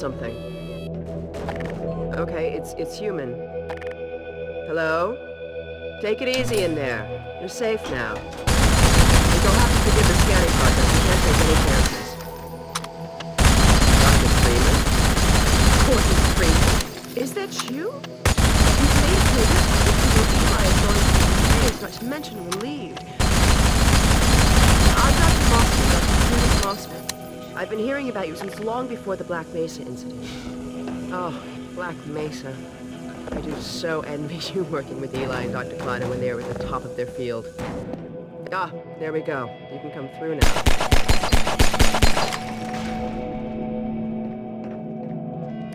something. Okay, it's human. Hello? Take it easy in there. You're safe now. And you'll have to forgive the scanning process. We can't take any chances. Dr. Freeman? Gordon Freeman? Is that you? You saved me. Eli is going to be saved, not to mention relieved. I'm Dr. Mossman, Dr. Freeman Mossman. I've been hearing about you since long before the Black Mesa incident. Oh, Black Mesa. I do so envy you working with Eli and Dr. Kleiner when they were at the top of their field. Ah, there we go. You can come through now.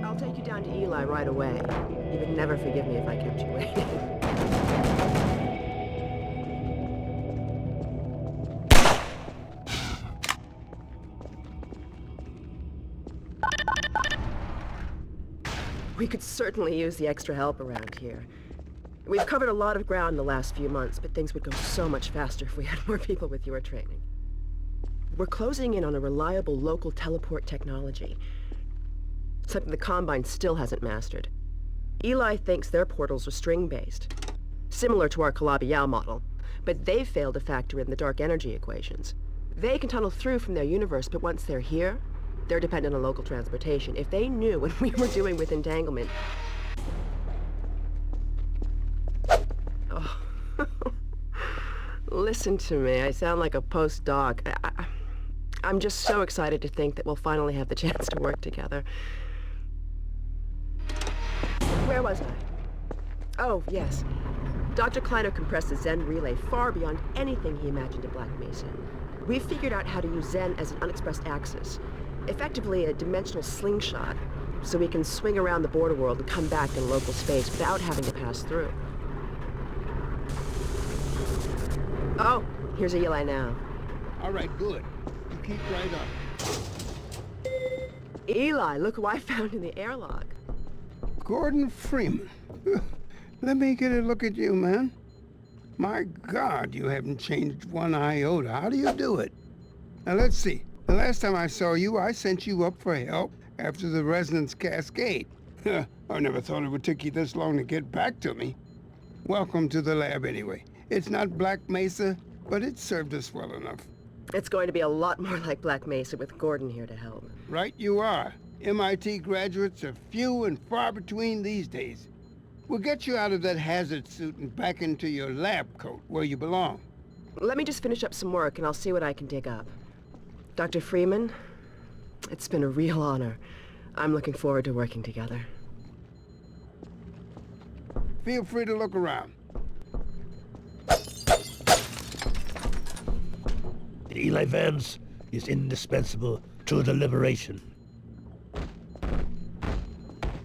I'll take you down to Eli right away. You would never forgive me if I kept you waiting. We could certainly use the extra help around here. We've covered a lot of ground in the last few months, but things would go so much faster if we had more people with your training. We're closing in on a reliable local teleport technology. Something the Combine still hasn't mastered. Eli thinks their portals are string-based, similar to our Calabi-Yau model, but they've failed to factor in the dark energy equations. They can tunnel through from their universe, but once they're here, they're dependent on local transportation. If they knew what we were doing with entanglement... Oh. Listen to me. I sound like a postdoc. I'm just so excited to think that we'll finally have the chance to work together. Where was I? Oh, yes. Dr. Kleiner compressed the Zen relay far beyond anything he imagined at Black Mesa. We've figured out how to use Zen as an unexpressed axis. Effectively a dimensional slingshot, so we can swing around the border world and come back in local space without having to pass through. Oh, here's Eli now. All right, good. You keep right up. Eli, look who I found in the airlock. Gordon Freeman. Let me get a look at you, man. My God, you haven't changed one iota. How do you do it? Now, let's see. The last time I saw you, I sent you up for help after the resonance cascade. I never thought it would take you this long to get back to me. Welcome to the lab, anyway. It's not Black Mesa, but it served us well enough. It's going to be a lot more like Black Mesa with Gordon here to help. Right you are. MIT graduates are few and far between these days. We'll get you out of that hazard suit and back into your lab coat where you belong. Let me just finish up some work and I'll see what I can dig up. Dr. Freeman, it's been a real honor. I'm looking forward to working together. Feel free to look around. Eli Vance is indispensable to the liberation.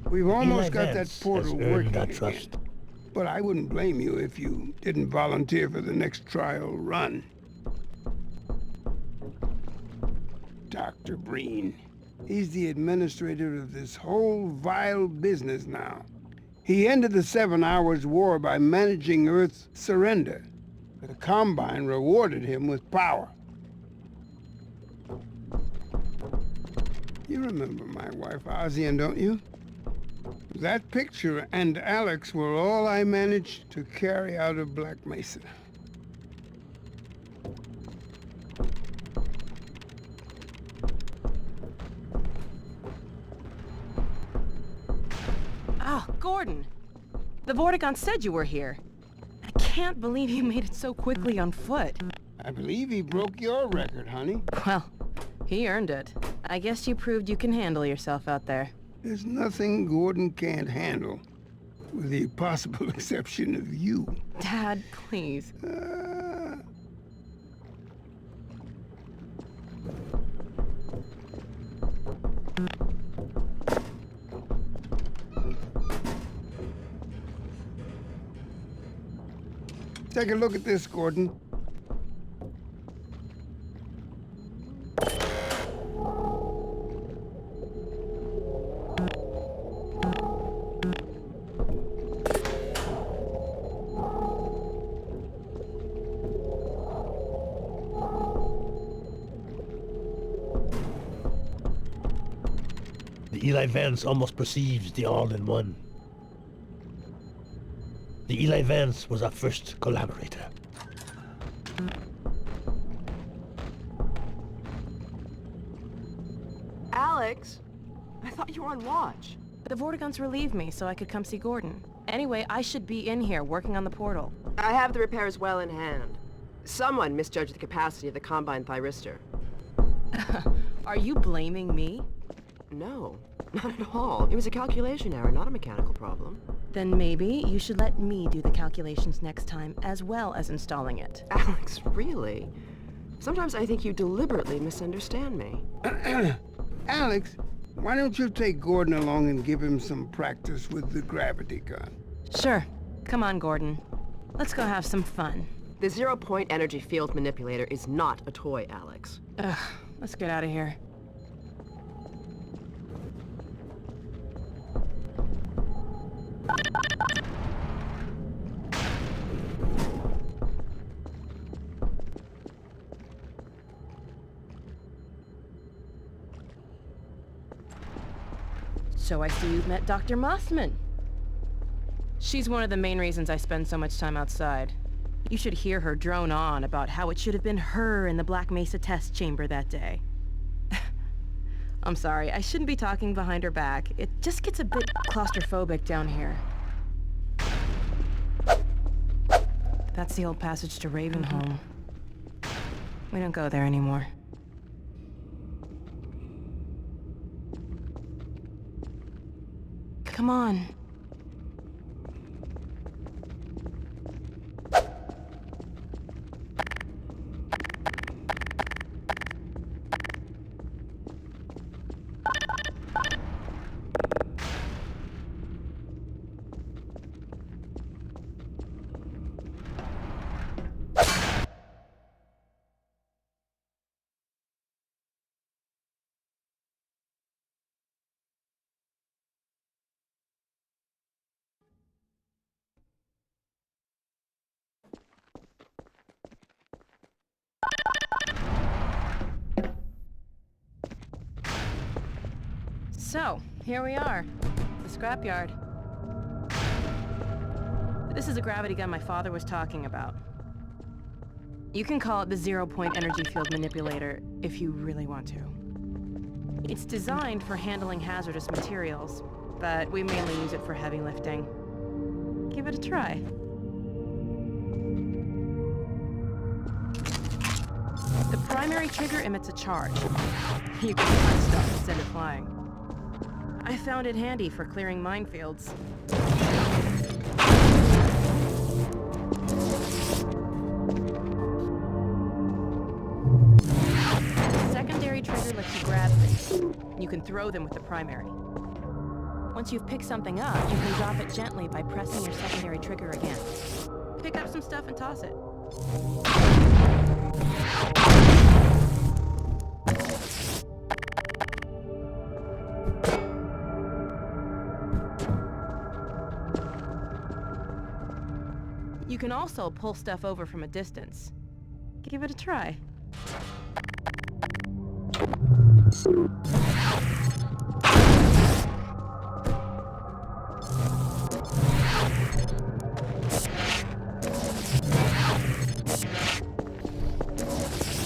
We've almost Eli got Vance that portal has earned working our again. trust. But I wouldn't blame you if you didn't volunteer for the next trial run. Dr. Breen. He's the administrator of this whole vile business now. He ended the 7 Hours War by managing Earth's surrender. The Combine rewarded him with power. You remember my wife, Ozian, don't you? That picture and Alex were all I managed to carry out of Black Mesa. Oh, Gordon. The Vortigaunt said you were here. I can't believe you made it so quickly on foot. I believe he broke your record, honey. Well, he earned it. I guess you proved you can handle yourself out there. There's nothing Gordon can't handle, with the possible exception of you. Dad, please. Take a look at this, Gordon. The Eli Vance almost perceives the all-in-one. The Eli Vance was our first collaborator. Alex, I thought you were on watch. The Vortigaunts relieved me so I could come see Gordon. Anyway, I should be in here working on the portal. I have the repairs well in hand. Someone misjudged the capacity of the Combine thyristor. Are you blaming me? No, not at all. It was a calculation error, not a mechanical problem. Then maybe you should let me do the calculations next time, as well as installing it. Alex, really? Sometimes I think you deliberately misunderstand me. Alex, why don't you take Gordon along and give him some practice with the gravity gun? Sure. Come on, Gordon. Let's go have some fun. The zero-point energy field manipulator is not a toy, Alex. Ugh, let's get out of here. So I see you've met Dr. Mossman. She's one of the main reasons I spend so much time outside. You should hear her drone on about how it should have been her in the Black Mesa test chamber that day. I'm sorry, I shouldn't be talking behind her back. It just gets a bit claustrophobic down here. That's the old passage to Ravenholm. We don't go there anymore. Come on. So, here we are. The scrapyard. This is a gravity gun my father was talking about. You can call it the zero-point energy field manipulator if you really want to. It's designed for handling hazardous materials, but we mainly use it for heavy lifting. Give it a try. The primary trigger emits a charge. You can fly stuff instead of flying. I found it handy for clearing minefields. The secondary trigger lets you grab things. You can throw them with the primary. Once you've picked something up, you can drop it gently by pressing your secondary trigger again. Pick up some stuff and toss it. You can also pull stuff over from a distance. Give it a try.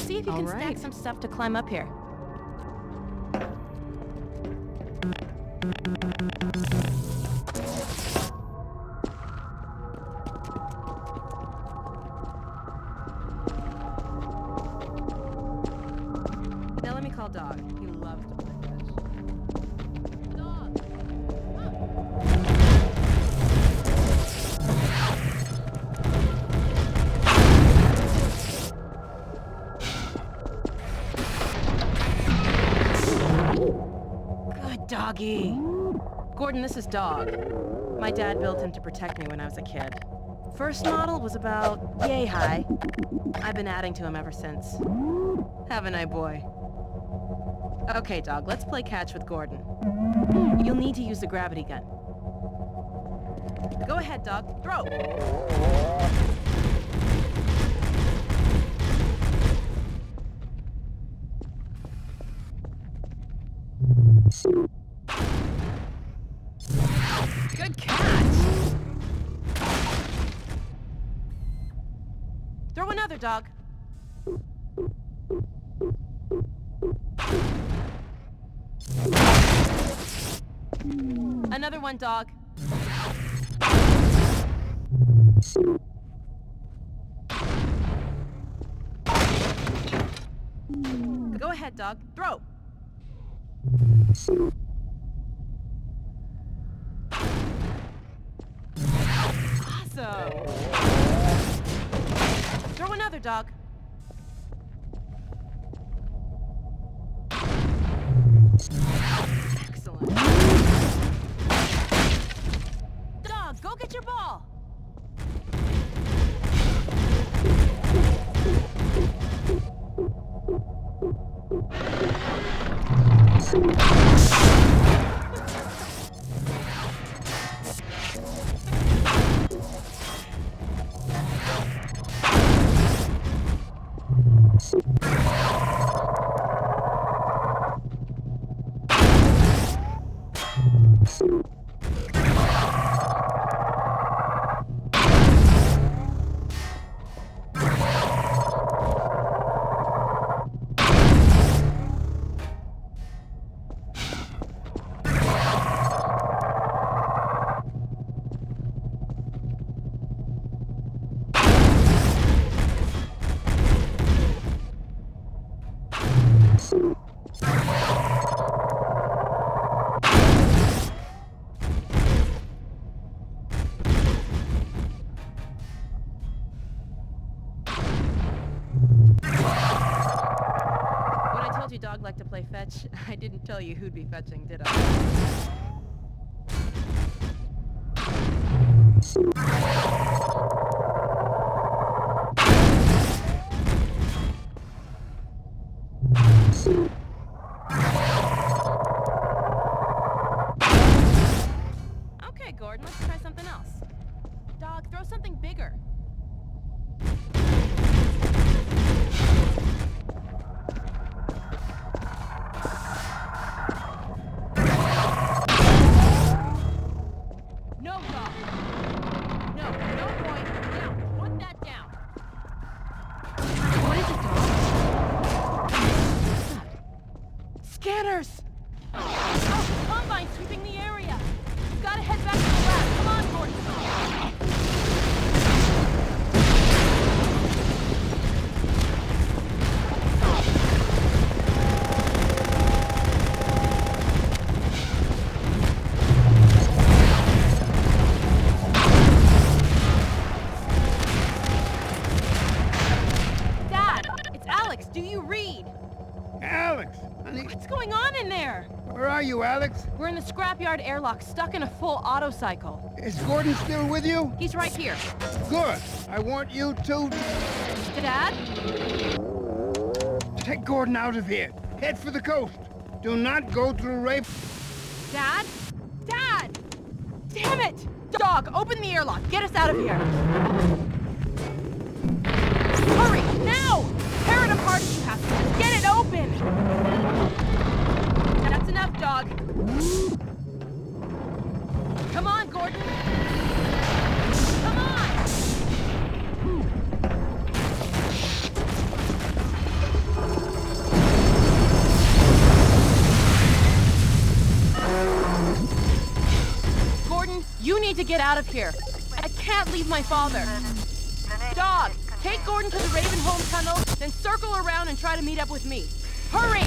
See if you can stack some stuff to climb up here. Now let me call Dog. He loves to play fetch. Dog! Good doggy. Gordon, this is Dog. My dad built him to protect me when I was a kid. First model was about yay high. I've been adding to him ever since. Haven't I, boy? Okay, Dog, let's play catch with Gordon. You'll need to use the gravity gun. Go ahead, Dog. Throw! Good catch! Throw another, dog. Another one, dog. Go ahead, dog. Throw. Awesome. Throw another, dog. Excellent. Dog, go get your ball. Dog like to play fetch. I didn't tell you who'd be fetching, did I? Okay, Gordon, let's try something else. Dog, throw something bigger. Scanners! Oh, Combine sweeping the area! You've got to head back to the lab. Come on, Gordon! Dad! It's Alex! Do you read? Alex! Honey. What's going on in there? Where are you, Alex? We're in the scrapyard airlock, stuck in a full auto cycle. Is Gordon still with you? He's right here. Good. I want you to... Dad? Take Gordon out of here. Head for the coast. Do not go through Rape. Dad? Dad! Damn it! Dog, open the airlock. Get us out of here. Hurry, now! Tear it apart if you have to. Just get it open! That's enough, dog. Come on, Gordon. Come on! Gordon, you need to get out of here. I can't leave my father. Dog, take Gordon to the Ravenholm tunnel, then circle around and try to meet up with me. Hurry!